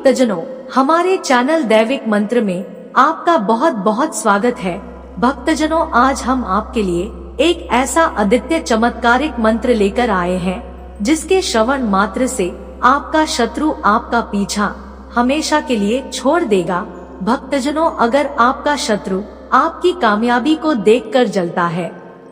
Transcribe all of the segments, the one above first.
भक्तजनों, हमारे चैनल दैविक मंत्र में आपका बहुत बहुत स्वागत है। भक्तजनों, आज हम आपके लिए एक ऐसा अद्वितीय चमत्कारिक मंत्र लेकर आए हैं जिसके श्रवण मात्र से आपका शत्रु आपका पीछा हमेशा के लिए छोड़ देगा। भक्तजनों, अगर आपका शत्रु आपकी कामयाबी को देखकर जलता है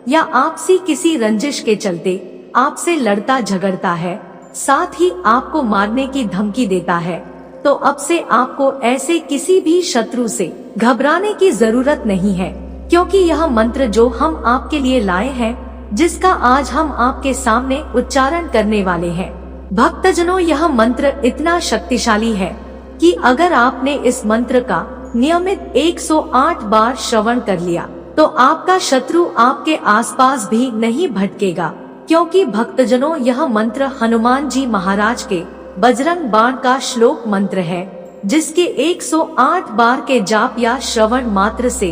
या आपसी किसी रंजिश के चलते आपसे लड़ता झगड़ता है, साथ ही आपको मारने की धमकी देता है, तो अब से आपको ऐसे किसी भी शत्रु से घबराने की जरूरत नहीं है, क्योंकि यह मंत्र जो हम आपके लिए लाए हैं, जिसका आज हम आपके सामने उच्चारण करने वाले हैं। भक्तजनों, यह मंत्र इतना शक्तिशाली है कि अगर आपने इस मंत्र का नियमित 108 बार श्रवण कर लिया तो आपका शत्रु आपके आसपास भी नहीं भटकेगा, क्योंकि भक्तजनों, यह मंत्र हनुमान जी महाराज के बजरंग बाण का श्लोक मंत्र है, जिसके 108 बार के जाप या श्रवण मात्र से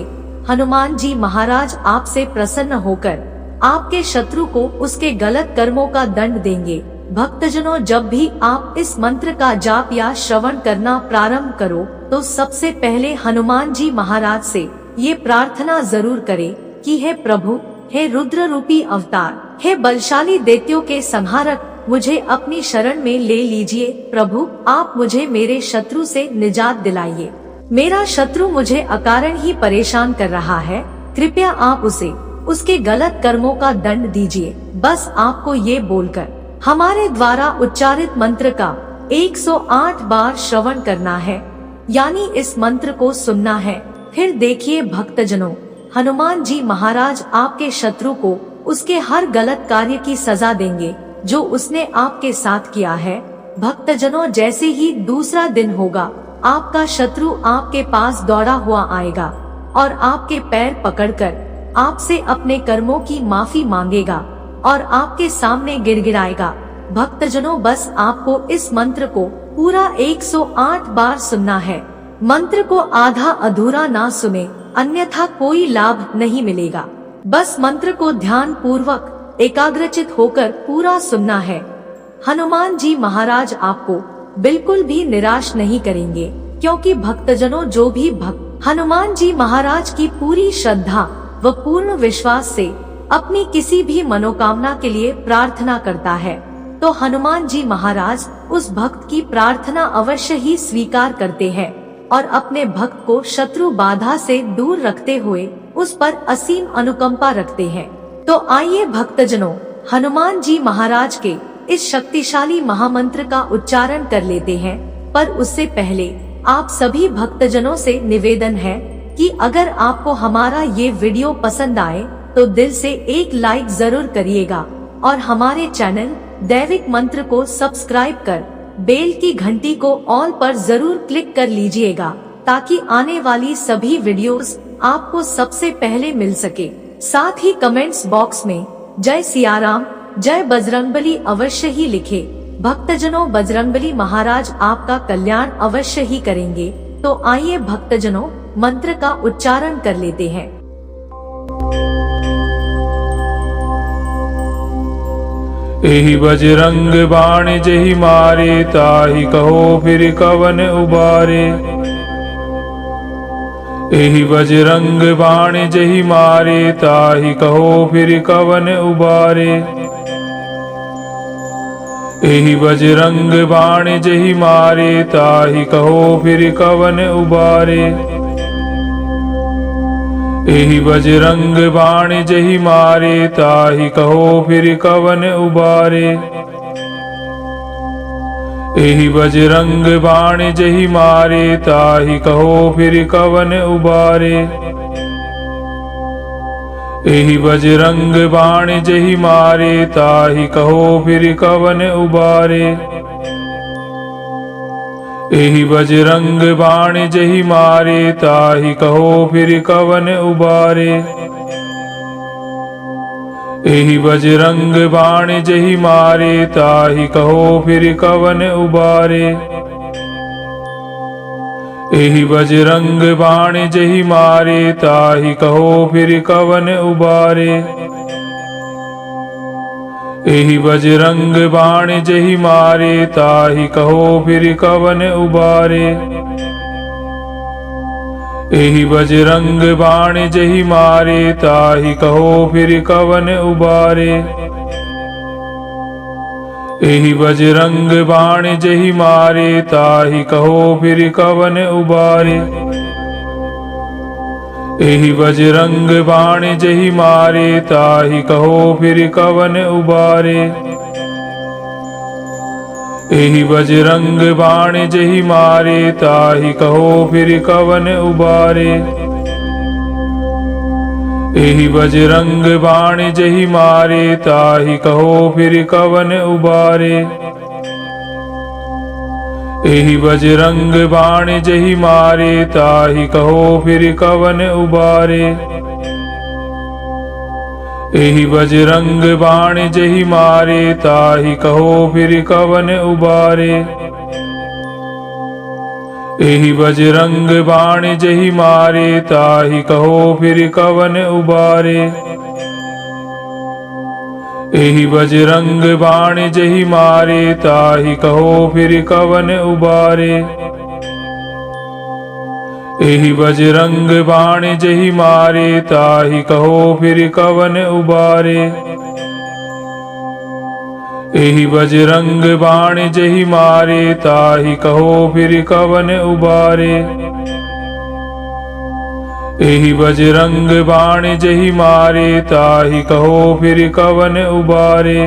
हनुमान जी महाराज आपसे प्रसन्न होकर आपके शत्रु को उसके गलत कर्मों का दंड देंगे। भक्तजनों, जब भी आप इस मंत्र का जाप या श्रवण करना प्रारंभ करो तो सबसे पहले हनुमान जी महाराज से ये प्रार्थना जरूर करें कि हे प्रभु, हे रुद्र रूपी अवतार, हे बलशाली दैत्यों के संहारक, मुझे अपनी शरण में ले लीजिए। प्रभु, आप मुझे मेरे शत्रु से निजात दिलाइए। मेरा शत्रु मुझे अकारण ही परेशान कर रहा है, कृपया आप उसे उसके गलत कर्मों का दंड दीजिए। बस आपको ये बोलकर हमारे द्वारा उच्चारित मंत्र का 108 बार श्रवण करना है, यानी इस मंत्र को सुनना है। फिर देखिए भक्तजनों, हनुमान जी महाराज आपके शत्रु को उसके हर गलत कार्य की सजा देंगे जो उसने आपके साथ किया है। भक्तजनों, जैसे ही दूसरा दिन होगा, आपका शत्रु आपके पास दौड़ा हुआ आएगा और आपके पैर पकड़कर आपसे अपने कर्मों की माफी मांगेगा और आपके सामने गिड़गिड़ाएगा। भक्तजनों, बस आपको इस मंत्र को पूरा 108 बार सुनना है। मंत्र को आधा अधूरा ना सुने, अन्यथा कोई लाभ नहीं मिलेगा। बस मंत्र को ध्यान पूर्वक एकाग्रचित होकर पूरा सुनना है। हनुमान जी महाराज आपको बिल्कुल भी निराश नहीं करेंगे, क्योंकि भक्तजनों, जो भी भक्त हनुमान जी महाराज की पूरी श्रद्धा व पूर्ण विश्वास से अपनी किसी भी मनोकामना के लिए प्रार्थना करता है, तो हनुमान जी महाराज उस भक्त की प्रार्थना अवश्य ही स्वीकार करते हैं और अपने भक्त को शत्रु बाधा से दूर रखते हुए उस पर असीम अनुकंपा रखते हैं। तो आइए भक्तजनों, हनुमान जी महाराज के इस शक्तिशाली महामंत्र का उच्चारण कर लेते हैं। पर उससे पहले आप सभी भक्तजनों से निवेदन है कि अगर आपको हमारा ये वीडियो पसंद आए तो दिल से एक लाइक जरूर करिएगा और हमारे चैनल दैविक मंत्र को सब्सक्राइब कर बेल की घंटी को ऑल पर जरूर क्लिक कर लीजिएगा, ताकि आने वाली सभी वीडियोस आपको सबसे पहले मिल सके। साथ ही कमेंट्स बॉक्स में जय सियाराम, जय बजरंगबली अवश्य ही लिखे। भक्तजनों, बजरंगबली महाराज आपका कल्याण अवश्य ही करेंगे। तो आइए भक्तजनों, मंत्र का उच्चारण कर लेते हैं। एहि बजरंग बाण जहि मारे, ताहि कहो फिर कवन उबारे। एहि बजरंग बाण जहि मारे, ताहि कहो फिर कवन उबारे। एहि बजरंग बाण जहि मारे, ताहि कहो फिर कवन उबारे। एहि बजरंग बाण जहि मारे, ताहि कहो फिर कवन उबारे। एहि बजरंग बाण जहि मारे, ताहि कहो फिर कवन उबारे। एहि बजरंग बाण जहि मारे, ताहि कहो फिर कवन उबारे। एहि बजरंग बाण जहि मारे, ताहि कहो फिर कवन उबारे। एहि बजरंग बाण जहि मारे, ताहि कहो फिर कवन उबारे। एहि बजरंग बाण जहि मारे, ताहि कहो फिर कवन उबारे। एहि बजरंग बाण जहि मारे ताहि कहो फिर कवन उबारे। एहि बजरंग बाण जहि मारे ताहि कहो फिर कवन उबारे। एहि बजरंग बाण जहि मारे ताहि कहो फिर कवन उबारे। एहि बजरंग बाण जहि मारे ताहि कहो फिर कवन उबारे। एहि बजरंग बाण जहि मारे ताहि कहो फिर कवन उबारे। एहि बजरंग बाण जहि मारे ताहि कहो फिर कवन उबारे। एहि बजरंग बाण जहि मारे ताहि कहो फिर कवन उबारे। एहि बजरंग बाण जहि मारे ताहि कहो फिर कवन उबारे। एहि बजरंग बाण जहि मारे ताहि कहो फिर कवन उबारे। एहि बजरंग बाण जहि मारे ताहि कहो फिर कवन उबारे। एहि बजरंग बाण जहि मारे ताहि कहो फिर कवन उबारे। एहि बजरंग बाण जहि मारे ताहि कहो फिर कवन उबारे। एहि बजरंग बाण जहि मारे ताहि कहो फिर कवन उबारे।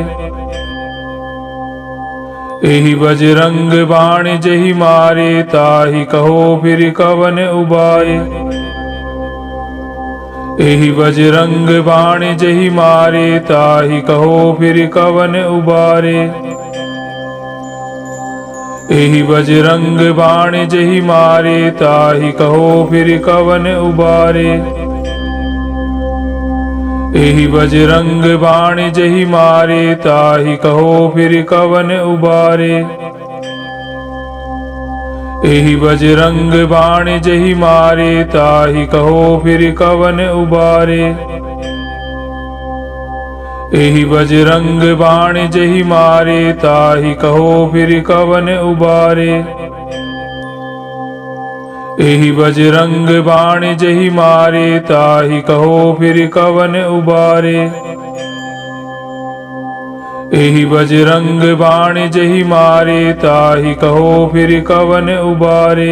एहि बजरंग बाण जहि मारे ताहि कहो फिर कवन उबारे। एहि बजरंग बाण जहि मारे ताहि कहो फिर कवन उबारे। एहि बजरंग बाण जहि मारे ताहि कहो फिर कवन उबारे। एहि बजरंग बाण जहि मारे ताहि कहो फिर कवन उबारे। एहि बजरंग बाण जहि मारे ताहि कहो फिर कवन उबारे। एहि बजरंग बाण जहि मारे ताहि कहो फिर कवन उबारे। एहि बजरंग बाण जहि मारे ताहि कहो फिर कवन उबारे। एहि बजरंग बाण जहि मारे ताहि कहो फिर कवन उबारे। एहि बजरंग बाण जहि मारे ताहि कहो फिर कवन उबारे।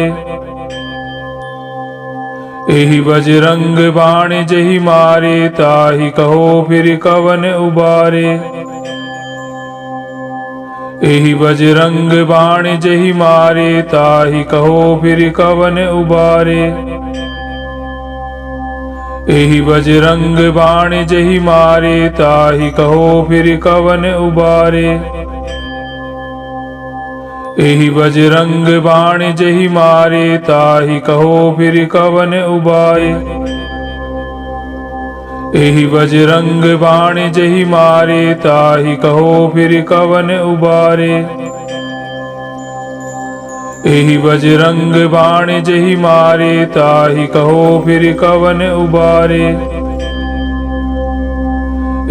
एहि बजरंग बाण जहि मारे ताहि कहो फिर कवन उबारे। एहि बजरंग बाण जहि मारे ताहि कहो फिर कवन उबारे। एहि बजरंग बाण जहि मारे ताहि कहो फिर कवन उबारे। एहि बजरंग बाण जहि मारे ताहि कहो फिर कवन उबारे। एहि बजरंग बाण जहि मारे ताहि कहो फिर कवन उबारे।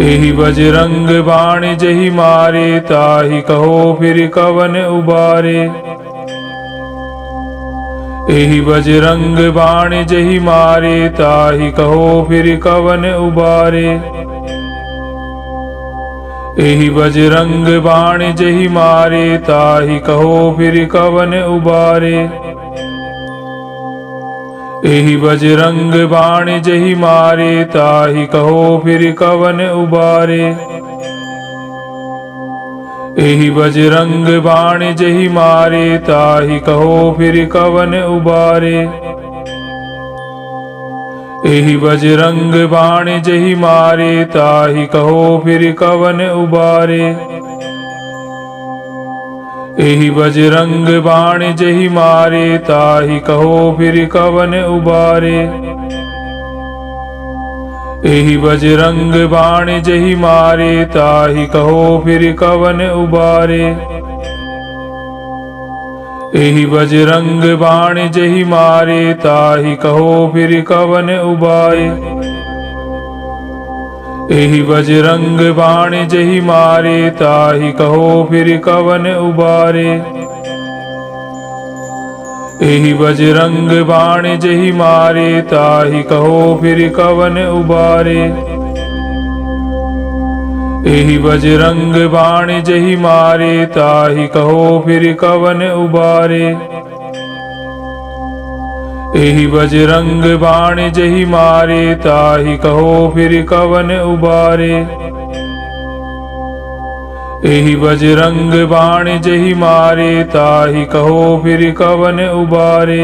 एहि बजरंग बाण जहि मारे ताहि कहो फिर कवन उबारे। एहि बजरंग बाण जहि मारे ताहि कहो फिर कवन उबारे। एहि बजरंग बाण जहि मारे ताहि कहो फिर कवन उबारे। एहि बजरंग बाण जहि मारे ताहि कहो फिर कवन उबारे। एहि बजरंग बाण जहि मारे ताहि कहो फिर कवन उबारे। एहि बजरंग बाण जहि मारे ताहि कहो फिर कवन उबारे। एहि बजरंग बाण जहि मारे ताहि कहो फिर कवन उबारे। एहि बजरंग बाण जहि मारे ताहि कहो फिर कवन उबारे। एहि बजरंग बाण जहि मारे ताहि कहो फिर कवन उबारे। एहि बजरंग बाण जहि मारे ताहि कहो फिर कवन उबारे। एहि बजरंग बाण जहि मारे ताहि कहो फिर कवन उबारे। एहि बजरंग बाण जहि मारे ताहि कहो फिर कवन उबारे। एहि बजरंग बाण जहि मारे ताहि कहो फिर कवन उबारे। एहि बजरंग बाण जहि मारे ताहि कहो फिर कवन उबारे।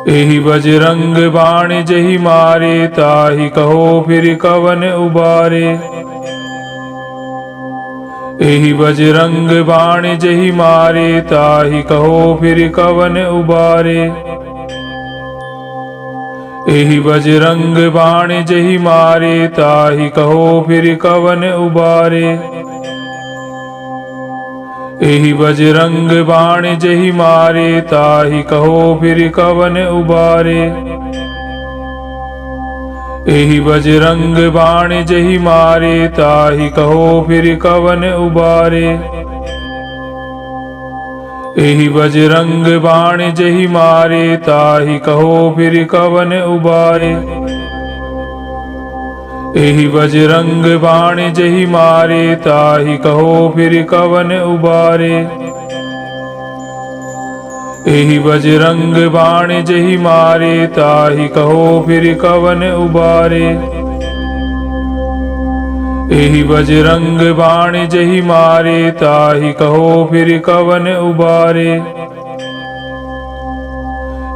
एहि बजरंग बाण जहि मारे ताहि कहो फिर कवन उबारे। एहि बजरंग बाण जहि मारे ताहि कहो फिर कवन उबारे। एहि बजरंग बाण जहि मारे ताहि कहो फिर कवन उबारे। एहि बजरंग बाण जहि मारे ताहि कहो फिर कवन उबारे। एहि बजरंग बाण जहि मारे ताहि कहो फिर कवन उबारे। एहि बजरंग बाण जहि मारे ताहि कहो फिर कवन उबारे। एहि बजरंग बाण जहि मारे ताहि कहो फिर कवन उबारे। एहि बजरंग बाण जहि मारे ताहि कहो फिर कवन उबारे। एहि बजरंग बाण जहि मारे ताहि कहो फिर कवन उबारे।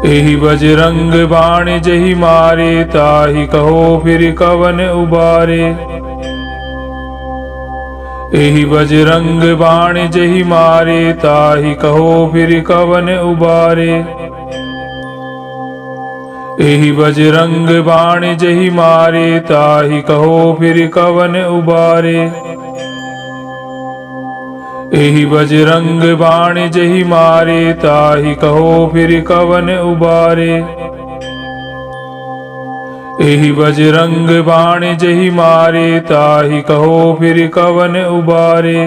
एहि बजरंग बाण जहि मारे ताहि कहो फिर कवन उबारे। एहि बजरंग बाण जहि मारे ताहि कहो फिर कवन उबारे। एहि बजरंग बाण जहि मारे ताहि कहो फिर कवन उबारे। एहि बजरंग बाण जहि मारे ताहि कहो फिर कवन उबारे। एहि बजरंग बाण जहि मारे ताहि कहो फिर कवन उबारे। एहि बजरंग बाण जहि मारे ताहि कहो फिर कवन उबारे।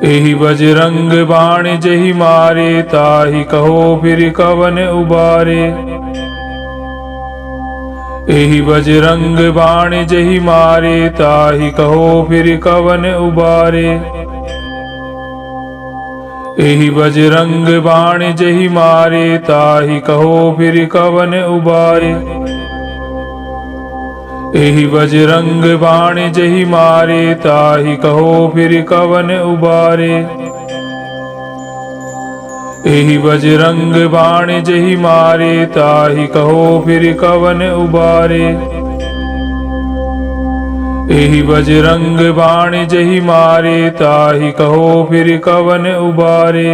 एहि बजरंग बाण जहि मारे ताहि कहो फिर कवन उबारे। एहि बजरंग बाण जहि मारे ताहि कहो फिर कवन उबारे। एहि बजरंग बाण जहि मारे ताहि कहो फिर कवन उबारे। एहि बजरंग बाण जहि मारे ताहि कहो फिर कवन उबारे। एहि बजरंग बाण जहि मारे ताहि कहो फिर कवन उबारे।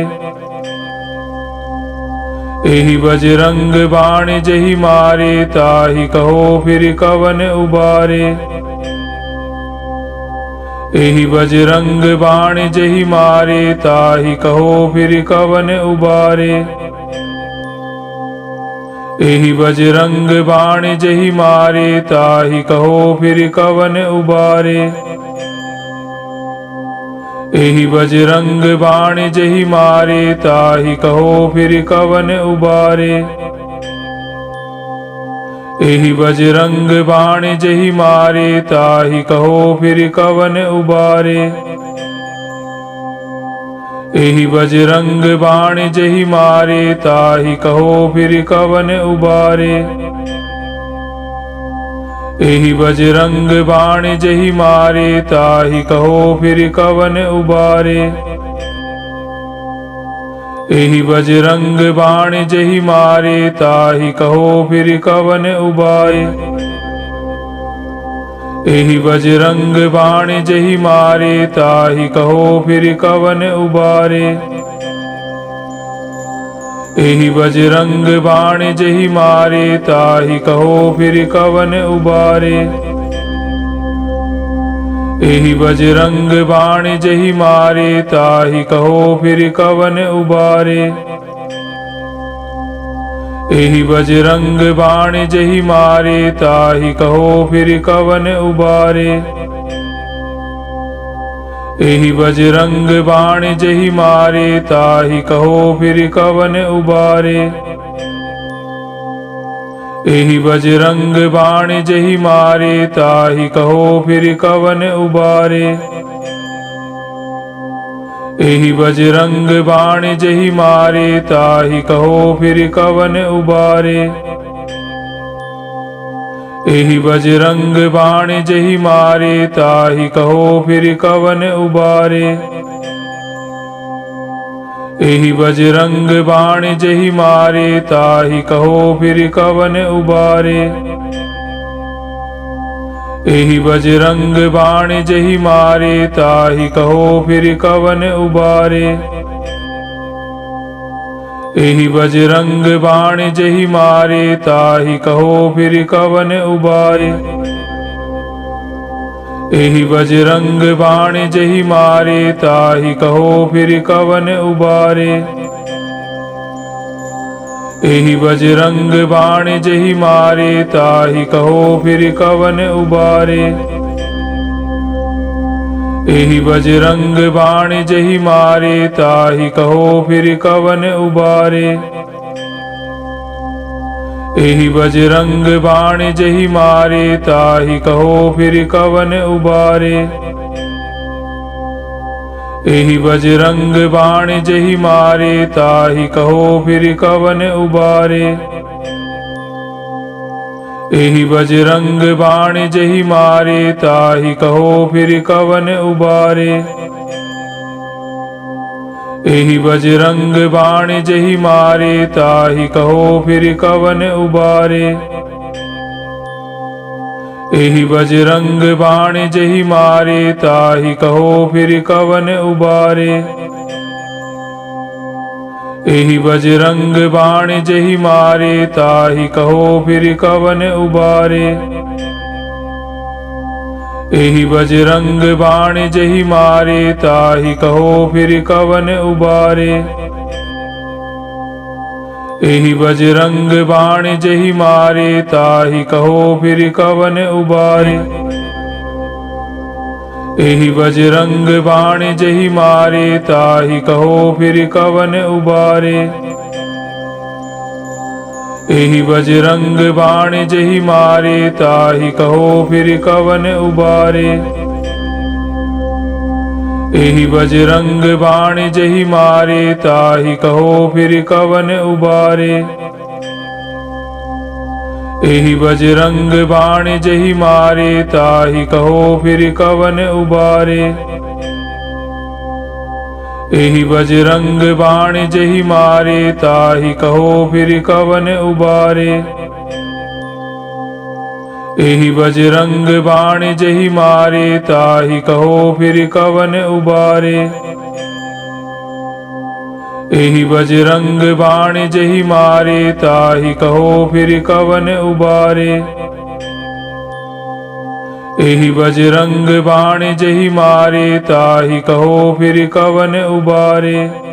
एहि बजरंग बाण जहि मारे ताहि कहो फिर कवन उबारे। एहि बजरंग बाण जहि मारे ताहि कहो फिर कवन उबारे। एहि बजरंग बाण जहि मारे ताहि कहो फिर कवन उबारे। एहि बजरंग बाण जहि मारे ताहि कहो फिर कवन उबारे। एहि बजरंग बाण जहि मारे ताहि कहो फिर कवन उबारे। एहि बजरंग बाण जहि मारे ताहि कहो फिर कवन उबारे। एहि बजरंग बाण जहि मारे ताहि कहो फिर कवन उबारे। एहि बजरंग बाण जहि मारे ताहि कहो फिर कवन उबारे। एहि बजरंग बाण जहि मारे ताहि कहो फिर कवन उबारे। एहि बजरंग बाण जहि मारे ताहि कहो फिर कवन उबारे। एहि बजरंग बाण जहि मारे ताहि कहो फिर कवन उबारे। एहि बजरंग बाण जहि मारे ताहि कहो फिर कवन उबारे। एहि बजरंग बाण जहि मारे ताहि कहो फिर कवन उबारे। एहि बजरंग बाण जहि मारे ताहि कहो फिर कवन उबारे। एहि बजरंग बाण जहि मारे ताहि कहो फिर कवन उबारे। एहि बजरंग बाण जहि मारे ताहि कहो फिर कवन उबारे। एहि बजरंग बाण जहि मारे ताहि कहो फिर कवन उबारे। एहि बजरंग बाण जहि मारे ताहि कहो फिर कवन उबारे। एहि बजरंग बाण जहि मारे ताहि कहो फिर कवन उबारे। एहि बजरंग बाण जहि मारे ताहि कहो फिर कवन उबारे। एहि बजरंग बाण जहि मारे ताहि कहो फिर कवन उबारे। एहि बजरंग बाण जहि मारे ताहि कहो फिर कवन उबारे। एहि बजरंग बाण जहि मारे ताहि कहो फिर कवन उबारे। एहि बजरंग बाण जहि मारे ताहि कहो फिर कवन उबारे। एहि बजरंग बाण जहि मारे ताहि कहो फिर कवन उबारे। एहि बजरंग बाण जहि मारे ताहि कहो फिर कवन उबारे। एहि बजरंग बाण जहि मारे ताहि कहो फिर कवन उबारे। एहि बजरंग बाण जहि मारे ताहि कहो फिर कवन उबारे। एहि बजरंग बाण जहि मारे ताहि कहो फिर कवन उबारे। एहि बजरंग बाण जहि मारे ताहि कहो फिर कवन उबारे। एहि बजरंग बाण जहि मारे ताहि कहो फिर कवन उबारे। एहि बजरंग बाण जहि मारे ताहि कहो फिर कवन उबारे। एहि बजरंग बाण जहि मारे ताहि कहो फिर कवन उबारे। एहि बजरंग बाण जहि मारे ताहि कहो फिर कवन उबारे। एहि बजरंग बाण जहि मारे ताहि कहो फिर कवन उबारे। एहि बजरंग बाण जहि मारे ताहि कहो फिर कवन उबारे। एहि बजरंग बाण जहि मारे ताहि कहो फिर कवन उबारे। एहि बजरंग बाण जहि मारे ताहि कहो फिर कवन उबारे।